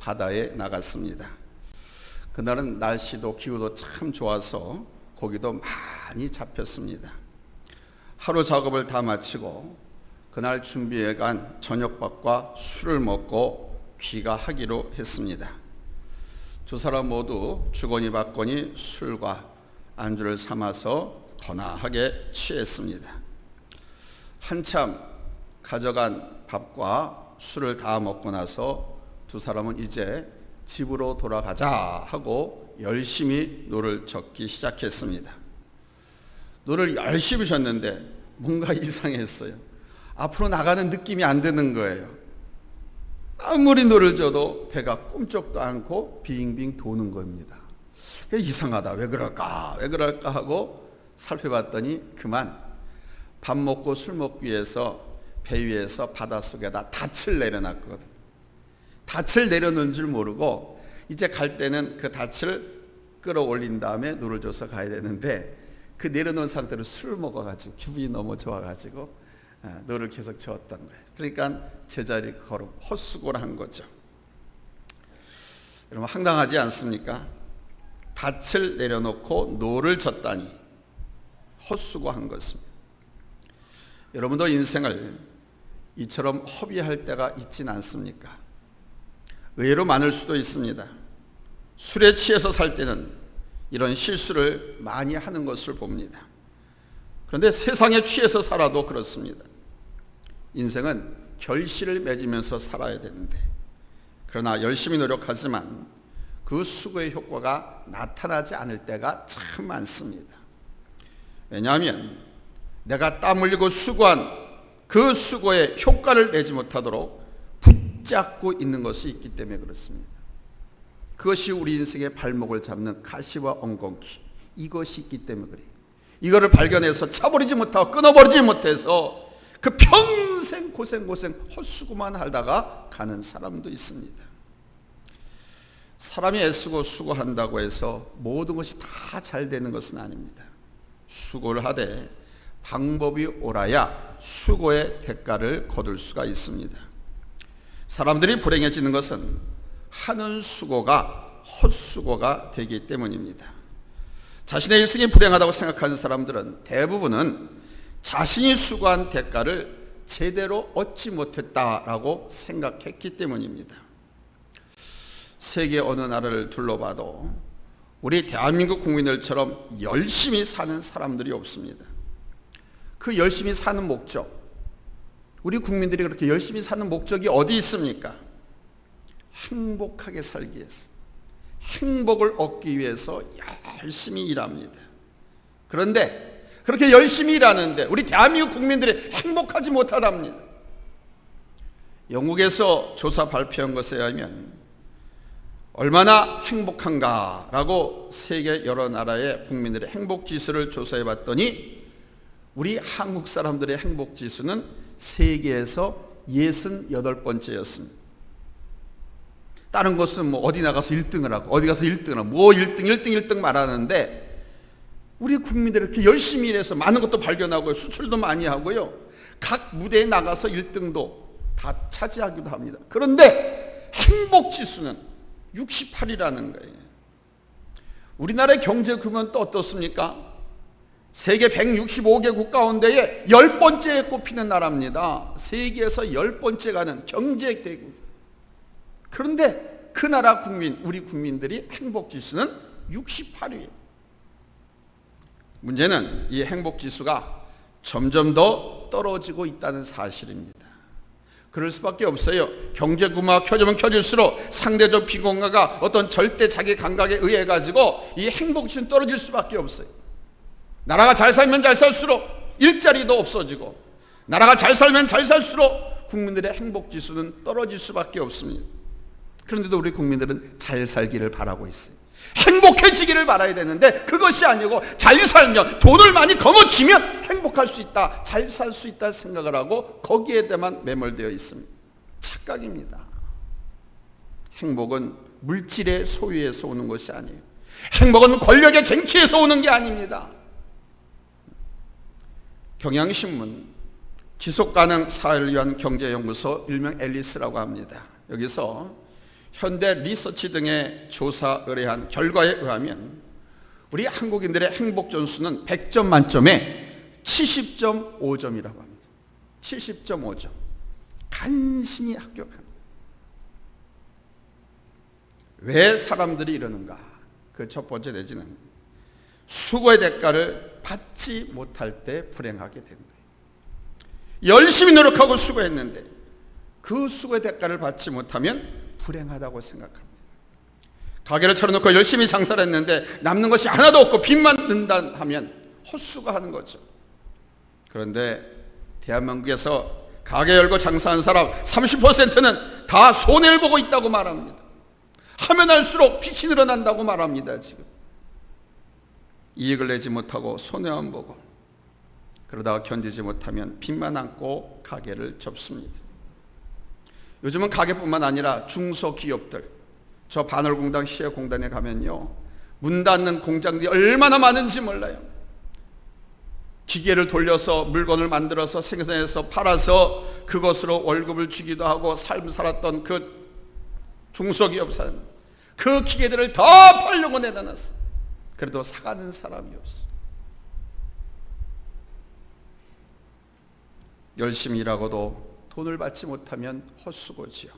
바다에 나갔습니다. 그날은 날씨도 기후도 참 좋아서 고기도 많이 잡혔습니다. 하루 작업을 다 마치고 그날 준비해 간 저녁밥과 술을 먹고 귀가하기로 했습니다. 두 사람 모두 주거니 받거니 술과 안주를 삼아서 거나하게 취했습니다. 한참 가져간 밥과 술을 다 먹고 나서 두 사람은 이제 집으로 돌아가자 하고 열심히 노를 젓기 시작했습니다. 노를 열심히 젓는데 뭔가 이상했어요. 앞으로 나가는 느낌이 안 드는 거예요. 아무리 노를 져도 배가 꿈쩍도 않고 빙빙 도는 겁니다. 이상하다. 왜 그럴까 하고 살펴봤더니 그만 밥 먹고 술 먹기 위해서 배 위에서 바닷속에다 닻을 내려놨거든. 닻을 내려놓은 줄 모르고 이제 갈 때는 그 닻을 끌어올린 다음에 노를 줘서 가야 되는데 그 내려놓은 상태로 술을 먹어가지고 기분이 너무 좋아가지고 노를 계속 저었던 거예요. 그러니까 제자리 걸음 헛수고를 한 거죠. 여러분 황당하지 않습니까? 닻을 내려놓고 노를 젓다니 헛수고한 것입니다. 여러분도 인생을 이처럼 허비할 때가 있진 않습니까? 의외로 많을 수도 있습니다. 술에 취해서 살 때는 이런 실수를 많이 하는 것을 봅니다. 그런데 세상에 취해서 살아도 그렇습니다. 인생은 결실을 맺으면서 살아야 되는데 그러나 열심히 노력하지만 그 수고의 효과가 나타나지 않을 때가 참 많습니다. 왜냐하면 내가 땀 흘리고 수고한 그 수고의 효과를 내지 못하도록 붙잡고 있는 것이 있기 때문에 그렇습니다. 그것이 우리 인생의 발목을 잡는 가시와 엉겅퀴, 이것이 있기 때문에 그래요. 이거를 발견해서 차버리지 못하고 끊어버리지 못해서 그 평생 고생 헛수고만 하다가 가는 사람도 있습니다. 사람이 애쓰고 수고한다고 해서 모든 것이 다 잘 되는 것은 아닙니다. 수고를 하되 방법이 옳아야 수고의 대가를 거둘 수가 있습니다. 사람들이 불행해지는 것은 하는 수고가 헛수고가 되기 때문입니다. 자신의 일생이 불행하다고 생각하는 사람들은 대부분은 자신이 수고한 대가를 제대로 얻지 못했다라고 생각했기 때문입니다. 세계 어느 나라를 둘러봐도 우리 대한민국 국민들처럼 열심히 사는 사람들이 없습니다. 그 열심히 사는 목적, 우리 국민들이 그렇게 열심히 사는 목적이 어디 있습니까? 행복하게 살기 위해서, 행복을 얻기 위해서 열심히 일합니다. 그런데 그렇게 열심히 일하는데 우리 대한민국 국민들이 행복하지 못하답니다. 영국에서 조사 발표한 것에 의하면 얼마나 행복한가라고 세계 여러 나라의 국민들의 행복지수를 조사해 봤더니 우리 한국 사람들의 행복지수는 세계에서 68번째였습니다. 다른 것은 뭐 어디 나가서 1등을 하고 어디 가서 1등을 하고 뭐 1등 말하는데 우리 국민들이 이렇게 열심히 일해서 많은 것도 발견하고요. 수출도 많이 하고요. 각 무대에 나가서 1등도 다 차지하기도 합니다. 그런데 행복지수는 68이라는 거예요. 우리나라의 경제 규모는 또 어떻습니까? 세계 165개국 가운데에 10번째에 꼽히는 나라입니다. 세계에서 10번째 가는 경제대국. 그런데 그 나라 국민, 우리 국민들이 행복지수는 68위예요. 문제는 이 행복지수가 점점 더 떨어지고 있다는 사실입니다. 그럴 수밖에 없어요. 경제 규모가 커지면 커질수록 상대적 비공가가 어떤 절대 자기 감각에 의해 가지고 이 행복지수는 떨어질 수밖에 없어요. 나라가 잘 살면 잘 살수록 일자리도 없어지고 나라가 잘 살면 잘 살수록 국민들의 행복지수는 떨어질 수밖에 없습니다. 그런데도 우리 국민들은 잘 살기를 바라고 있어요. 행복해지기를 바라야 되는데 그것이 아니고 잘 살면 돈을 많이 거머쥐면 행복할 수 있다, 잘 살 수 있다 생각을 하고 거기에 대만 매몰되어 있습니다. 착각입니다. 행복은 물질의 소유에서 오는 것이 아니에요. 행복은 권력의 쟁취에서 오는 게 아닙니다. 경향신문 지속가능 사회를 위한 경제연구소 일명 앨리스라고 합니다. 여기서 현대 리서치 등의 조사 의뢰한 결과에 의하면 우리 한국인들의 행복 점수는 100점 만점에 70.5점이라고 합니다. 70.5점. 간신히 합격한. 왜 사람들이 이러는가? 그 첫 번째 내지는 수고의 대가를 받지 못할 때 불행하게 되는 거예요. 열심히 노력하고 수고했는데 그 수고의 대가를 받지 못하면 불행하다고 생각합니다. 가게를 차려놓고 열심히 장사를 했는데 남는 것이 하나도 없고 빚만 든다 하면 헛수고하는 거죠. 그런데 대한민국에서 가게 열고 장사한 사람 30%는 다 손해를 보고 있다고 말합니다. 하면 할수록 빚이 늘어난다고 말합니다. 지금 이익을 내지 못하고 손해만 보고 그러다가 견디지 못하면 빚만 안고 가게를 접습니다. 요즘은 가게뿐만 아니라 중소기업들, 저 반월공단 시해공단에 가면요, 문 닫는 공장들이 얼마나 많은지 몰라요. 기계를 돌려서 물건을 만들어서 생산해서 팔아서 그것으로 월급을 주기도 하고 삶을 살았던 그 중소기업사는 그 기계들을 다 팔려고 내다놨어. 그래도 사가는 사람이 없어. 열심히 일하고도 돈을 받지 못하면 헛수고지요.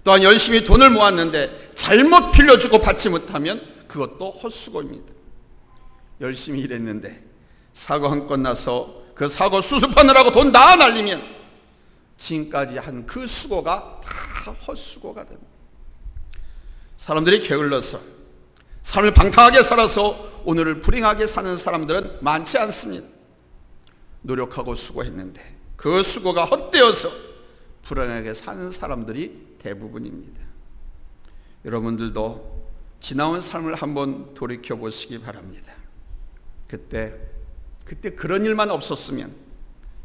또한 열심히 돈을 모았는데 잘못 빌려주고 받지 못하면 그것도 헛수고입니다. 열심히 일했는데 사고 한 건 나서 그 사고 수습하느라고 돈 다 날리면 지금까지 한 그 수고가 다 헛수고가 됩니다. 사람들이 게을러서 삶을 방탕하게 살아서 오늘을 불행하게 사는 사람들은 많지 않습니다. 노력하고 수고했는데 그 수고가 헛되어서 불행하게 사는 사람들이 대부분입니다. 여러분들도 지나온 삶을 한번 돌이켜 보시기 바랍니다. 그때 그런 일만 없었으면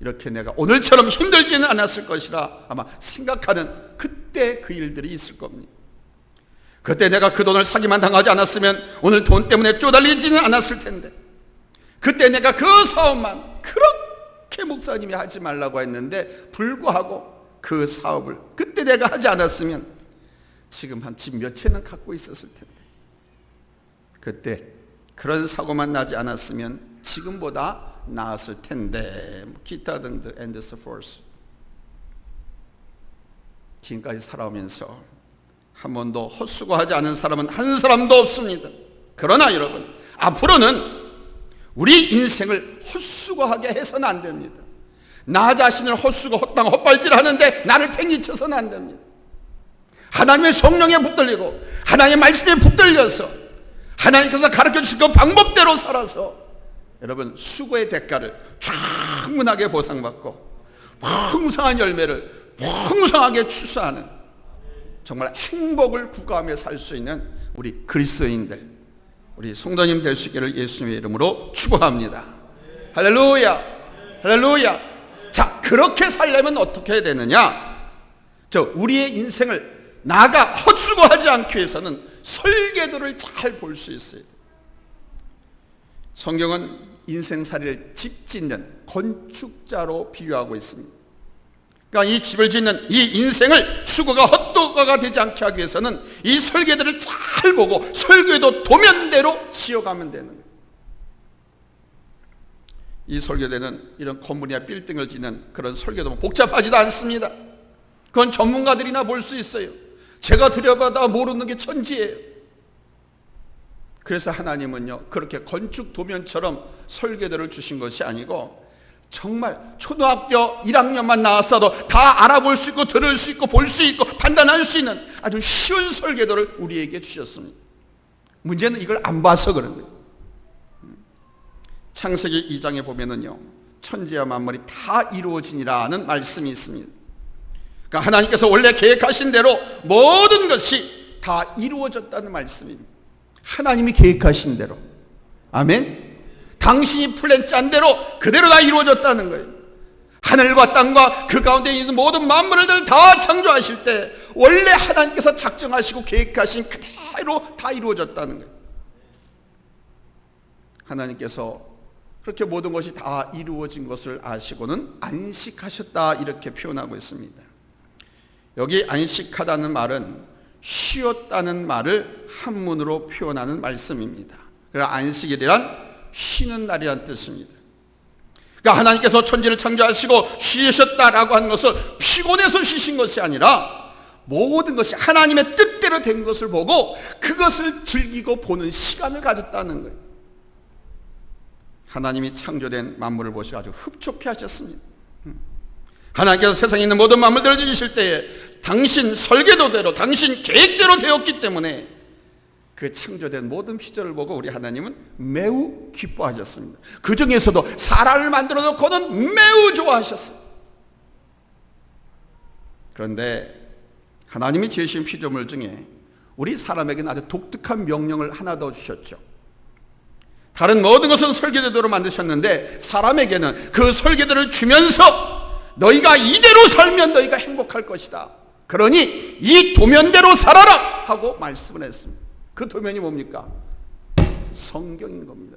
이렇게 내가 오늘처럼 힘들지는 않았을 것이라 아마 생각하는 그때 그 일들이 있을 겁니다. 그때 내가 그 돈을 사기만 당하지 않았으면 오늘 돈 때문에 쪼달리지는 않았을 텐데, 그때 내가 그 사업만 그렇게 목사님이 하지 말라고 했는데 불구하고 그 사업을 그때 내가 하지 않았으면 지금 한 집 몇 채는 갖고 있었을 텐데, 그때 그런 사고만 나지 않았으면 지금보다 나았을 텐데, 기타 등등 and so forth. 지금까지 살아오면서 한 번도 헛수고하지 않은 사람은 한 사람도 없습니다. 그러나 여러분, 앞으로는 우리 인생을 헛수고하게 해서는 안 됩니다. 나 자신을 헛수고 헛당 헛발질 하는데 나를 팽이쳐서는 안 됩니다. 하나님의 성령에 붙들리고 하나님의 말씀에 붙들려서 하나님께서 가르쳐주신 그 방법대로 살아서 여러분 수고의 대가를 충분하게 보상받고 풍성한 열매를 풍성하게 추수하는 정말 행복을 구가하며 살 수 있는 우리 그리스도인들, 우리 성도님 될 수 있기를 예수님의 이름으로 축복합니다. 할렐루야, 할렐루야. 자, 그렇게 살려면 어떻게 해야 되느냐? 우리의 인생을 나가 헛수고하지 않기 위해서는 설계도를 잘 볼 수 있어요. 성경은 인생살이를 집 짓는 건축자로 비유하고 있습니다. 그러니까 이 집을 짓는 이 인생을 수고가 헛도가가 되지 않게 하기 위해서는 이 설계도를 잘 보고 설계도 도면대로 지어가면 되는 거예요. 이 설계도는 이런 건물이나 빌딩을 짓는 그런 설계도는 복잡하지도 않습니다. 그건 전문가들이나 볼 수 있어요. 제가 들여다봐 모르는 게 천지예요. 그래서 하나님은요, 그렇게 건축 도면처럼 설계도를 주신 것이 아니고 정말 초등학교 1학년만 나왔어도 다 알아볼 수 있고 들을 수 있고 볼 수 있고 판단할 수 있는 아주 쉬운 설계도를 우리에게 주셨습니다. 문제는 이걸 안 봐서 그런 거예요. 창세기 2장에 보면은요, 천지와 만물이 다 이루어지니라는 말씀이 있습니다. 그러니까 하나님께서 원래 계획하신 대로 모든 것이 다 이루어졌다는 말씀입니다. 하나님이 계획하신 대로. 아멘. 당신이 플랜 짠 대로 그대로 다 이루어졌다는 거예요. 하늘과 땅과 그 가운데 있는 모든 만물을 다 창조하실 때 원래 하나님께서 작정하시고 계획하신 그대로 다 이루어졌다는 거예요. 하나님께서 그렇게 모든 것이 다 이루어진 것을 아시고는 안식하셨다, 이렇게 표현하고 있습니다. 여기 안식하다는 말은 쉬었다는 말을 한문으로 표현하는 말씀입니다. 그러니까 안식일이란 쉬는 날이란 뜻입니다. 그러니까 하나님께서 천지를 창조하시고 쉬셨다라고 하는 것은 피곤해서 쉬신 것이 아니라 모든 것이 하나님의 뜻대로 된 것을 보고 그것을 즐기고 보는 시간을 가졌다는 거예요. 하나님이 창조된 만물을 보시고 아주 흡족해 하셨습니다. 하나님께서 세상에 있는 모든 만물들을 지으실 때에 당신 설계도대로 당신 계획대로 되었기 때문에 그 창조된 모든 피조를 보고 우리 하나님은 매우 기뻐하셨습니다. 그 중에서도 사람을 만들어 놓고는 매우 좋아하셨어요. 그런데 하나님이 지으신 피조물 중에 우리 사람에게는 아주 독특한 명령을 하나 더 주셨죠. 다른 모든 것은 설계도대로 만드셨는데 사람에게는 그 설계도를 주면서 너희가 이대로 살면 너희가 행복할 것이다. 그러니 이 도면대로 살아라 하고 말씀을 했습니다. 그 도면이 뭡니까? 성경인 겁니다.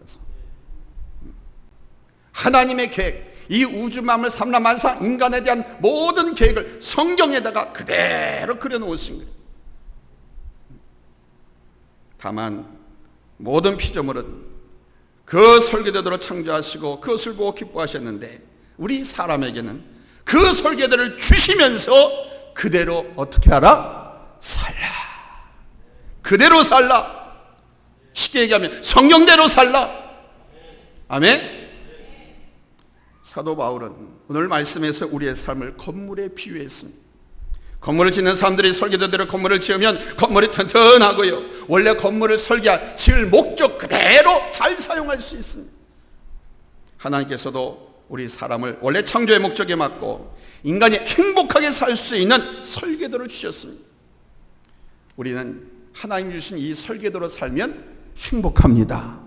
하나님의 계획, 이 우주 만물 삼라만상 인간에 대한 모든 계획을 성경에다가 그대로 그려놓으신 거예요. 다만 모든 피조물은 그 설계대로 창조하시고 그것을 보고 기뻐하셨는데 우리 사람에게는 그 설계대를 주시면서 그대로 어떻게 하라? 살라. 그대로 살라. 쉽게 얘기하면 성경대로 살라. 아멘. 사도 바울은 오늘 말씀에서 우리의 삶을 건물에 비유했습니다. 건물을 짓는 사람들이 설계도대로 건물을 지으면 건물이 튼튼하고요, 원래 건물을 지을 목적 그대로 잘 사용할 수 있습니다. 하나님께서도 우리 사람을 원래 창조의 목적에 맞고 인간이 행복하게 살 수 있는 설계도를 주셨습니다. 우리는 하나님 주신 이 설계도로 살면 행복합니다.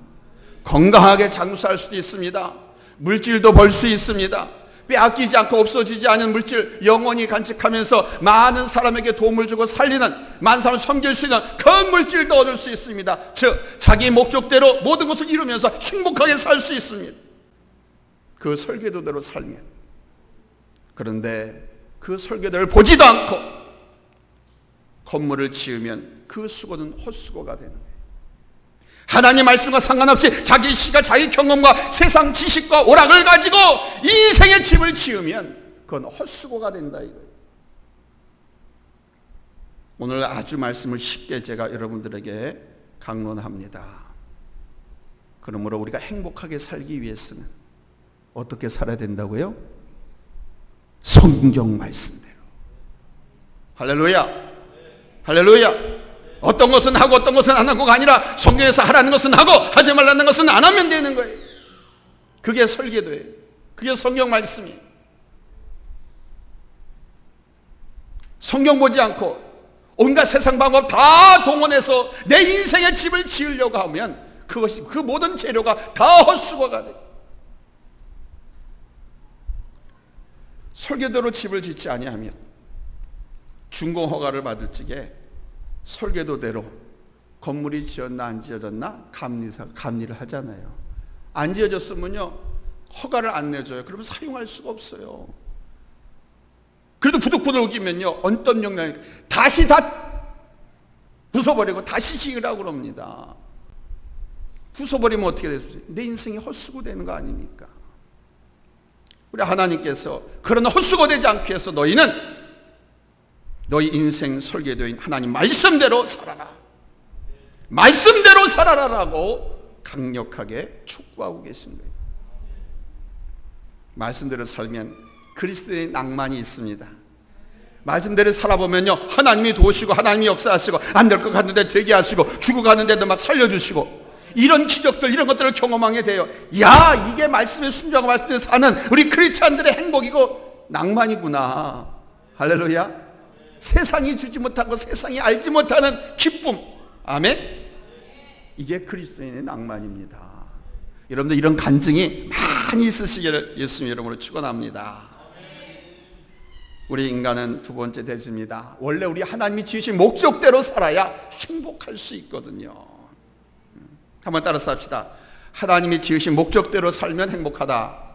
건강하게 장수할 수도 있습니다. 물질도 벌 수 있습니다. 빼앗기지 않고 없어지지 않은 물질 영원히 간직하면서 많은 사람에게 도움을 주고 살리는, 많은 사람을 섬길 수 있는 큰 물질도 얻을 수 있습니다. 즉 자기 목적대로 모든 것을 이루면서 행복하게 살 수 있습니다. 그 설계도대로 살면. 그런데 그 설계도를 보지도 않고 건물을 지으면 그 수고는 헛수고가 되는 거예요. 하나님 말씀과 상관없이 자기 시가 자기 경험과 세상 지식과 오락을 가지고 인생의 집을 지으면 그건 헛수고가 된다 이거예요. 오늘 아주 말씀을 쉽게 제가 여러분들에게 강론합니다. 그러므로 우리가 행복하게 살기 위해서는 어떻게 살아야 된다고요? 성경 말씀대로. 할렐루야. 할렐루야. 어떤 것은 하고 어떤 것은 안 하고가 아니라 성경에서 하라는 것은 하고 하지 말라는 것은 안 하면 되는 거예요. 그게 설계도예요. 그게 성경 말씀이에요. 성경 보지 않고 온갖 세상 방법 다 동원해서 내 인생의 집을 지으려고 하면 그것이, 그 모든 재료가 다 헛수고가 돼요. 설계도로 집을 짓지 아니하면 준공 허가를 받을 적에 설계도대로 건물이 지었나 안 지어졌나 감리를 하잖아요. 안 지어졌으면요 허가를 안 내줘요. 그러면 사용할 수가 없어요. 그래도 부득부득 우기면요 언떤 영향이 다시 다 부숴버리고 다시 지으라고 그럽니다. 부숴버리면 어떻게 되죠? 내 인생이 헛수고 되는 거 아닙니까? 우리 하나님께서 그런 헛수고 되지 않기 위해서 너희는 너희 인생 설계도인 하나님 말씀대로 살아라. 말씀대로 살아라라고 강력하게 촉구하고 계신 거예요. 말씀대로 살면 그리스도의 낭만이 있습니다. 말씀대로 살아보면요 하나님이 도우시고 하나님이 역사하시고 안 될 것 같은데 되게 하시고 죽어가는데도 막 살려주시고 이런 기적들, 이런 것들을 경험하게 돼요. 야, 이게 말씀에 순종하고 말씀에 사는 우리 크리스찬들의 행복이고 낭만이구나. 할렐루야. 세상이 주지 못하고 세상이 알지 못하는 기쁨. 아멘. 이게 그리스도인의 낭만입니다. 여러분들 이런 간증이 많이 있으시기를 예수님 이름으로 축원합니다. 우리 인간은 두 번째 대지입니다. 원래 우리 하나님이 지으신 목적대로 살아야 행복할 수 있거든요. 한번 따라서 합시다. 하나님이 지으신 목적대로 살면 행복하다.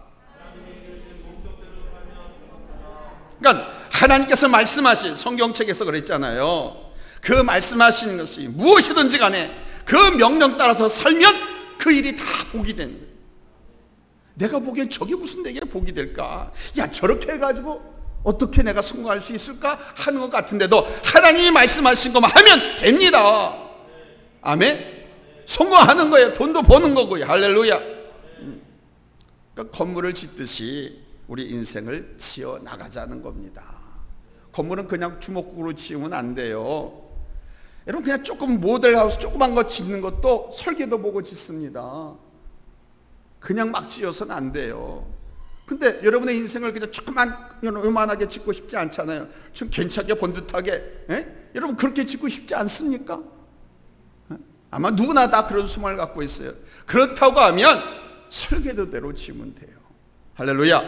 그러니까 하나님께서 말씀하신 성경책에서 그랬잖아요. 그 말씀하시는 것이 무엇이든지 간에 그 명령 따라서 살면 그 일이 다 복이 되는 거예요. 내가 보기엔 저게 무슨 내게 복이 될까? 야, 저렇게 해가지고 어떻게 내가 성공할 수 있을까? 하는 것 같은데도 하나님이 말씀하신 것만 하면 됩니다. 아멘? 성공하는 거예요. 돈도 버는 거고요. 할렐루야. 그러니까 건물을 짓듯이 우리 인생을 지어 나가자는 겁니다. 건물은 그냥 주먹구로 지으면 안 돼요. 여러분, 그냥 조금 모델하우스 조그만 거 짓는 것도 설계도 보고 짓습니다. 그냥 막 지어서는 안 돼요. 근데 여러분의 인생을 그냥 조그만 요만하게 짓고 싶지 않잖아요. 좀 괜찮게 번듯하게, 여러분 그렇게 짓고 싶지 않습니까? 아마 누구나 다 그런 소망을 갖고 있어요. 그렇다고 하면 설계도대로 지으면 돼요. 할렐루야.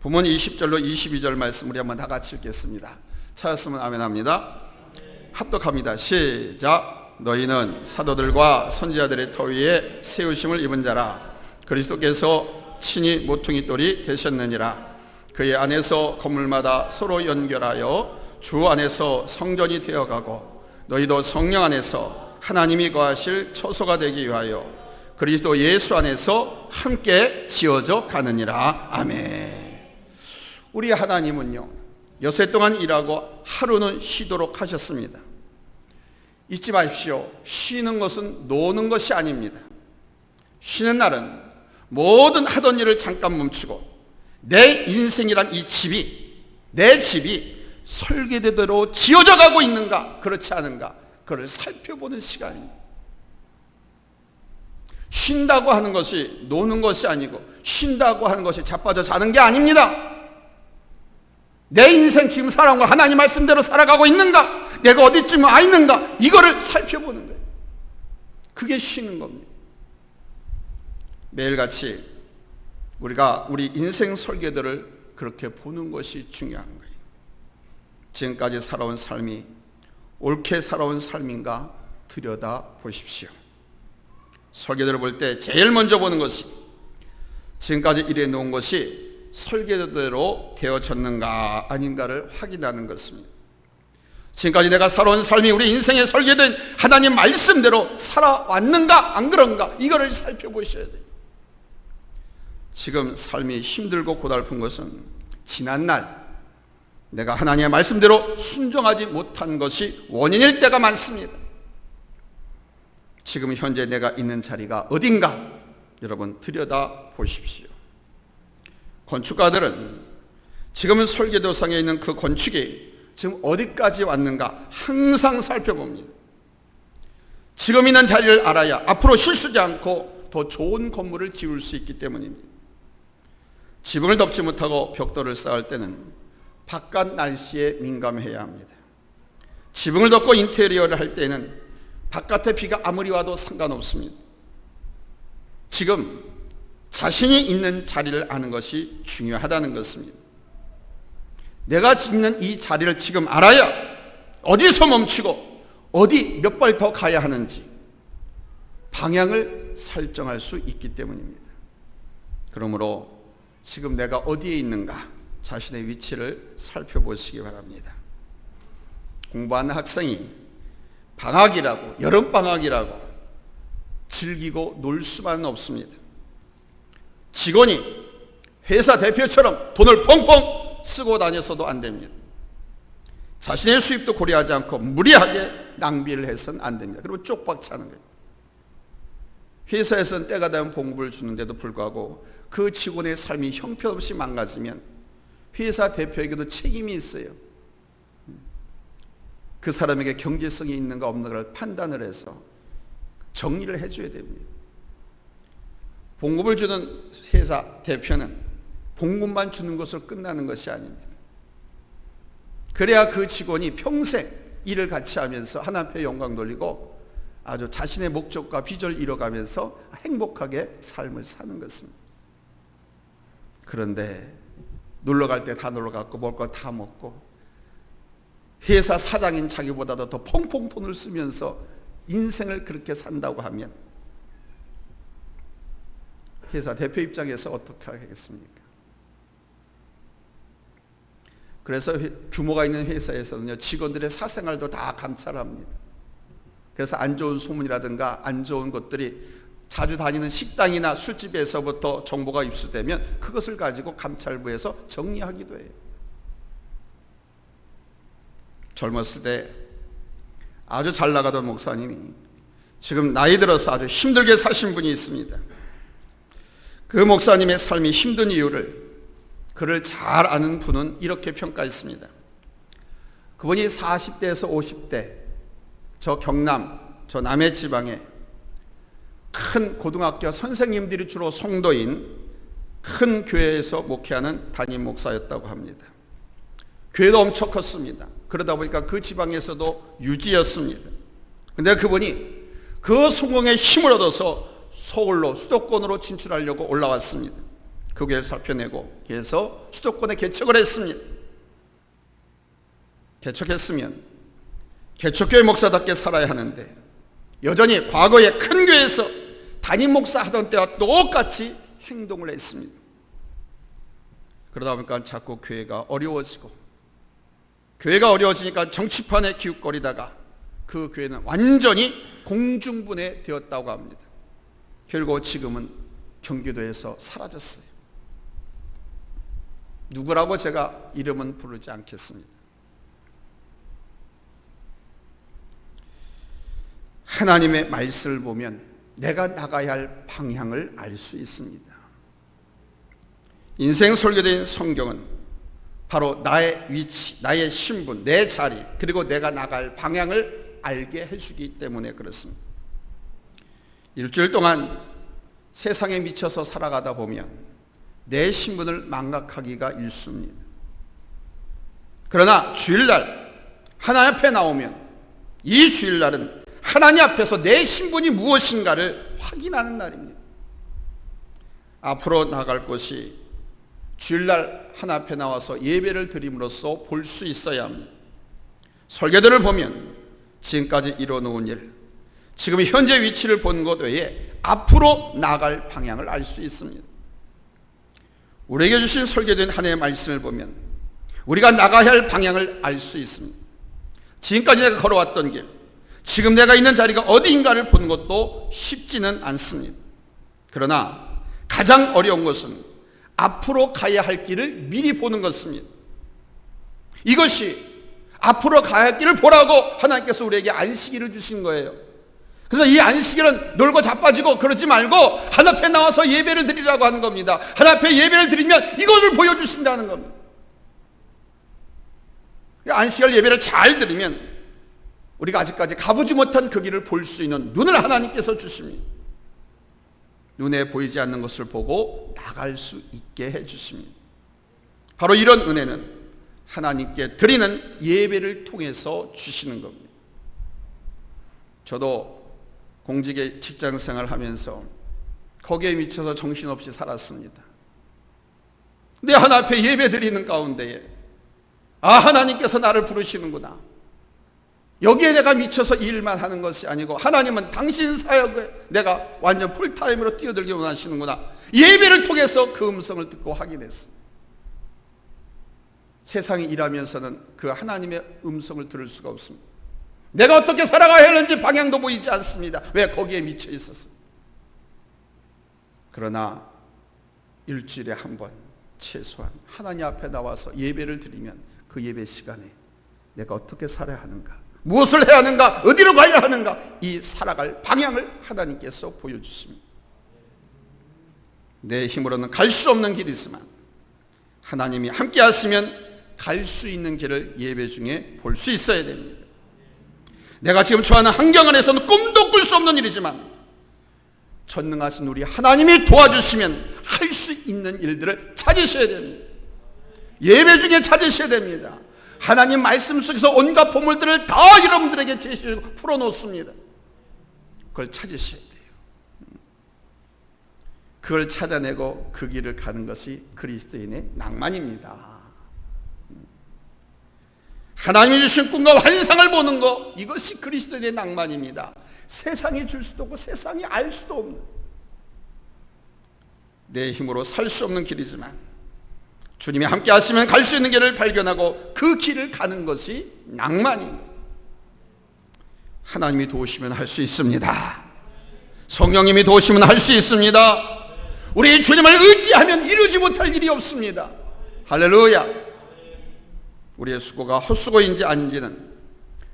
본문 20절로 22절 말씀 우리 한번 다 같이 읽겠습니다. 찾았으면 아멘 합니다. 합독합니다. 시작. 너희는 사도들과 선지자들의 터 위에 세우심을 입은 자라. 그리스도께서 친히 모퉁이 돌이 되셨느니라. 그의 안에서 건물마다 서로 연결하여 주 안에서 성전이 되어가고 너희도 성령 안에서 하나님이 거하실 처소가 되기 위하여 그리스도 예수 안에서 함께 지어져 가느니라. 아멘. 우리 하나님은요, 여세 동안 일하고 하루는 쉬도록 하셨습니다. 잊지 마십시오. 쉬는 것은 노는 것이 아닙니다. 쉬는 날은 모든 하던 일을 잠깐 멈추고 내 인생이란 이 집이, 내 집이 설계대로 지어져 가고 있는가 그렇지 않은가 그걸 살펴보는 시간입니다. 쉰다고 하는 것이 노는 것이 아니고 쉰다고 하는 것이 자빠져 자는 게 아닙니다. 내 인생 지금 살아온 걸 하나님 말씀대로 살아가고 있는가, 내가 어디쯤 와 있는가, 이거를 살펴보는 거예요. 그게 쉬는 겁니다. 매일같이 우리가 우리 인생 설계도를 그렇게 보는 것이 중요한 거예요. 지금까지 살아온 삶이 옳게 살아온 삶인가 들여다 보십시오. 설계도를 볼 때 제일 먼저 보는 것이 지금까지 일해 놓은 것이 설계도대로 되어졌는가 아닌가를 확인하는 것입니다. 지금까지 내가 살아온 삶이 우리 인생에 설계된 하나님 말씀대로 살아왔는가 안 그런가 이거를 살펴보셔야 돼요. 지금 삶이 힘들고 고달픈 것은 지난날 내가 하나님의 말씀대로 순종하지 못한 것이 원인일 때가 많습니다. 지금 현재 내가 있는 자리가 어딘가 여러분 들여다 보십시오. 건축가들은 지금은 설계도상에 있는 그 건축이 지금 어디까지 왔는가 항상 살펴봅니다. 지금 있는 자리를 알아야 앞으로 실수지 않고 더 좋은 건물을 지을 수 있기 때문입니다. 지붕을 덮지 못하고 벽돌을 쌓을 때는 바깥 날씨에 민감해야 합니다. 지붕을 덮고 인테리어를 할 때는 바깥에 비가 아무리 와도 상관없습니다. 지금 자신이 있는 자리를 아는 것이 중요하다는 것입니다. 내가 있는 이 자리를 지금 알아야 어디서 멈추고 어디 몇 발 더 가야 하는지 방향을 설정할 수 있기 때문입니다. 그러므로 지금 내가 어디에 있는가 자신의 위치를 살펴보시기 바랍니다. 공부하는 학생이 방학이라고 여름방학이라고 즐기고 놀 수만은 없습니다. 직원이 회사 대표처럼 돈을 펑펑 쓰고 다녀서도 안 됩니다. 자신의 수입도 고려하지 않고 무리하게 낭비를 해서는 안 됩니다. 그리고 쪽박차는 거예요. 회사에서는 때가 되면 봉급을 주는데도 불구하고 그 직원의 삶이 형편없이 망가지면 회사 대표에게도 책임이 있어요. 그 사람에게 경제성이 있는가 없는가를 판단을 해서 정리를 해줘야 됩니다. 봉급을 주는 회사 대표는 봉급만 주는 것으로 끝나는 것이 아닙니다. 그래야 그 직원이 평생 일을 같이 하면서 하나님의 영광 돌리고 아주 자신의 목적과 비전을 이뤄가면서 행복하게 삶을 사는 것입니다. 그런데 놀러 갈 때 다 놀러 갔고 먹을 거 다 먹고 회사 사장인 자기보다도 더 펑펑 돈을 쓰면서 인생을 그렇게 산다고 하면 회사 대표 입장에서 어떻게 하겠습니까? 그래서 규모가 있는 회사에서는요, 직원들의 사생활도 다 감찰합니다. 그래서 안 좋은 소문이라든가 안 좋은 것들이 자주 다니는 식당이나 술집에서부터 정보가 입수되면 그것을 가지고 감찰부에서 정리하기도 해요. 젊었을 때 아주 잘 나가던 목사님이 지금 나이 들어서 아주 힘들게 사신 분이 있습니다. 그 목사님의 삶이 힘든 이유를 그를 잘 아는 분은 이렇게 평가했습니다. 그분이 40대에서 50대 저 경남, 저 남해 지방에 큰 고등학교 선생님들이 주로 성도인 큰 교회에서 목회하는 담임 목사였다고 합니다. 교회도 엄청 컸습니다. 그러다 보니까 그 지방에서도 유지였습니다. 근데 그분이 그 성공에 힘을 얻어서 서울로 수도권으로 진출하려고 올라왔습니다. 그 교회를 살펴내고 그래서 수도권에 개척을 했습니다. 개척했으면 개척교회 목사답게 살아야 하는데 여전히 과거에 큰 교회에서 담임 목사 하던 때와 똑같이 행동을 했습니다. 그러다 보니까 자꾸 교회가 어려워지고, 교회가 어려워지니까 정치판에 기웃거리다가 그 교회는 완전히 공중분해 되었다고 합니다. 결국 지금은 경기도에서 사라졌어요. 누구라고 제가 이름은 부르지 않겠습니다. 하나님의 말씀을 보면 내가 나가야 할 방향을 알 수 있습니다. 인생 설계된 성경은 바로 나의 위치, 나의 신분, 내 자리, 그리고 내가 나갈 방향을 알게 해주기 때문에 그렇습니다. 일주일 동안 세상에 미쳐서 살아가다 보면 내 신분을 망각하기가 일쑤입니다. 그러나 주일날 하나님 앞에 나오면 이 주일날은 하나님 앞에서 내 신분이 무엇인가를 확인하는 날입니다. 앞으로 나갈 것이 주일날 하나님 앞에 나와서 예배를 드림으로써 볼 수 있어야 합니다. 설교들을 보면 지금까지 이뤄놓은 일, 지금 현재 위치를 본 것 외에 앞으로 나갈 방향을 알 수 있습니다. 우리에게 주신 설계된 하나님의 말씀을 보면 우리가 나가야 할 방향을 알 수 있습니다. 지금까지 내가 걸어왔던 길, 지금 내가 있는 자리가 어디인가를 보는 것도 쉽지는 않습니다. 그러나 가장 어려운 것은 앞으로 가야 할 길을 미리 보는 것입니다. 이것이 앞으로 가야 할 길을 보라고 하나님께서 우리에게 안식일을 주신 거예요. 그래서 이 안식일은 놀고 자빠지고 그러지 말고 하나님 앞에 나와서 예배를 드리라고 하는 겁니다. 하나님 앞에 예배를 드리면 이것을 보여주신다는 겁니다. 안식일 예배를 잘 드리면 우리가 아직까지 가보지 못한 그 길을 볼 수 있는 눈을 하나님께서 주십니다. 눈에 보이지 않는 것을 보고 나갈 수 있게 해주십니다. 바로 이런 은혜는 하나님께 드리는 예배를 통해서 주시는 겁니다. 저도 공직의 직장생활을 하면서 거기에 미쳐서 정신없이 살았습니다. 근데 하나님 앞에 예배 드리는 가운데에 하나님께서 나를 부르시는구나. 여기에 내가 미쳐서 일만 하는 것이 아니고 하나님은 당신 사역에 내가 완전 풀타임으로 뛰어들기 원하시는구나. 예배를 통해서 그 음성을 듣고 확인했습니다. 세상에 일하면서는 그 하나님의 음성을 들을 수가 없습니다. 내가 어떻게 살아가야 하는지 방향도 보이지 않습니다. 왜? 거기에 미쳐 있었어요. 그러나 일주일에 한 번 최소한 하나님 앞에 나와서 예배를 드리면 그 예배 시간에 내가 어떻게 살아야 하는가, 무엇을 해야 하는가, 어디로 가야 하는가, 이 살아갈 방향을 하나님께서 보여주십니다. 내 힘으로는 갈 수 없는 길이지만 하나님이 함께 하시면 갈 수 있는 길을 예배 중에 볼 수 있어야 됩니다. 내가 지금 처하는 환경 안에서는 꿈도 꿀 수 없는 일이지만 전능하신 우리 하나님이 도와주시면 할 수 있는 일들을 찾으셔야 됩니다. 예배 중에 찾으셔야 됩니다. 하나님 말씀 속에서 온갖 보물들을 다 여러분들에게 제시하고 풀어놓습니다. 그걸 찾으셔야 돼요. 그걸 찾아내고 그 길을 가는 것이 그리스도인의 낭만입니다. 하나님이 주신 꿈과 환상을 보는 것, 이것이 그리스도인의 낭만입니다. 세상이 줄 수도 없고 세상이 알 수도 없는, 내 힘으로 살 수 없는 길이지만 주님이 함께 하시면 갈 수 있는 길을 발견하고 그 길을 가는 것이 낭만입니다. 하나님이 도우시면 할 수 있습니다. 성령님이 도우시면 할 수 있습니다. 우리 주님을 의지하면 이루지 못할 일이 없습니다. 할렐루야. 우리의 수고가 헛수고인지 아닌지는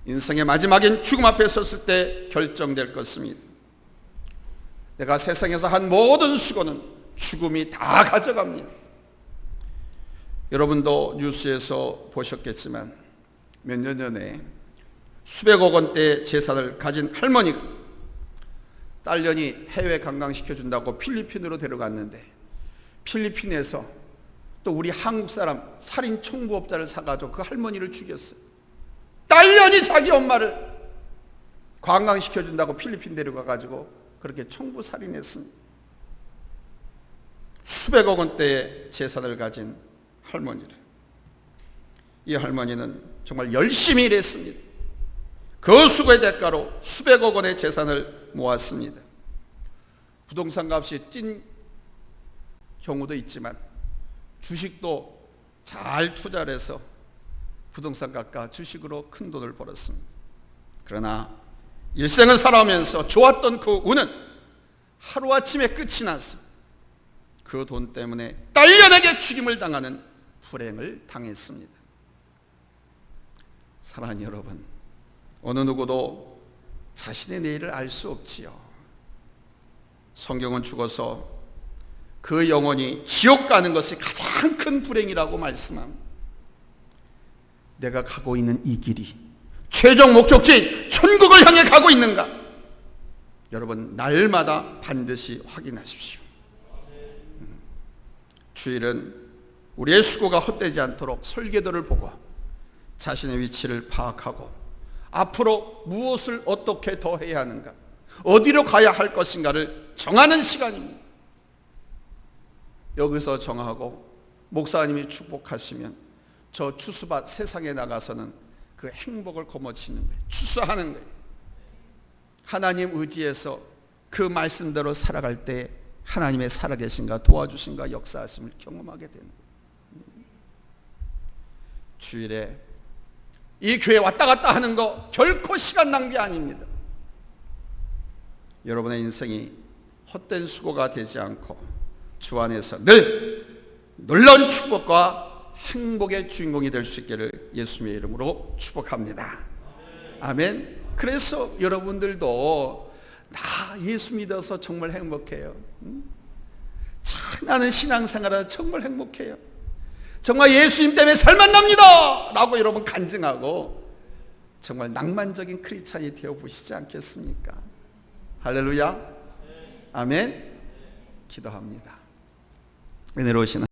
인생의 마지막인 죽음 앞에 섰을 때 결정될 것입니다. 내가 세상에서 한 모든 수고는 죽음이 다 가져갑니다. 여러분도 뉴스에서 보셨겠지만 몇 년 전에 수백억 원대 재산을 가진 할머니가 딸년이 해외 관광시켜준다고 필리핀으로 데려갔는데 필리핀에서 또 우리 한국 사람 살인 청부업자를 사가지고 그 할머니를 죽였어요. 딸년이 자기 엄마를 관광시켜준다고 필리핀 데려가가지고 그렇게 청부 살인했습니다. 수백억 원대의 재산을 가진 할머니를. 이 할머니는 정말 열심히 일했습니다. 그 수고의 대가로 수백억 원의 재산을 모았습니다. 부동산 값이 뛴 경우도 있지만 주식도 잘 투자를 해서 부동산 값과 주식으로 큰 돈을 벌었습니다. 그러나 일생을 살아오면서 좋았던 그 운은 하루아침에 끝이 났습니다. 그 돈 때문에 딸년에게 죽임을 당하는 불행을 당했습니다. 사랑하는 여러분, 어느 누구도 자신의 내일을 알 수 없지요. 성경은 죽어서 그 영혼이 지옥 가는 것이 가장 큰 불행이라고 말씀합니다. 내가 가고 있는 이 길이 최종 목적지인 천국을 향해 가고 있는가? 여러분, 날마다 반드시 확인하십시오. 주일은 우리의 수고가 헛되지 않도록 설계도를 보고 자신의 위치를 파악하고 앞으로 무엇을 어떻게 더 해야 하는가, 어디로 가야 할 것인가를 정하는 시간입니다. 여기서 정하고 목사님이 축복하시면 저 추수밭 세상에 나가서는 그 행복을 거머쥐는 거예요. 추수하는 거예요. 하나님 의지해서 그 말씀대로 살아갈 때 하나님의 살아계신가 도와주신가 역사하심을 경험하게 되는 거예요. 주일에 이 교회 왔다 갔다 하는 거 결코 시간 낭비 아닙니다. 여러분의 인생이 헛된 수고가 되지 않고 주 안에서 늘 놀라운 축복과 행복의 주인공이 될 수 있기를 예수님의 이름으로 축복합니다. 아멘. 그래서 여러분들도 나 예수 믿어서 정말 행복해요. 참 나는 신앙생활하다 정말 행복해요. 정말 예수님 때문에 살만 납니다 라고 여러분 간증하고 정말 낭만적인 크리스찬이 되어 보시지 않겠습니까? 할렐루야. 아멘. 기도합니다. 은혜로우신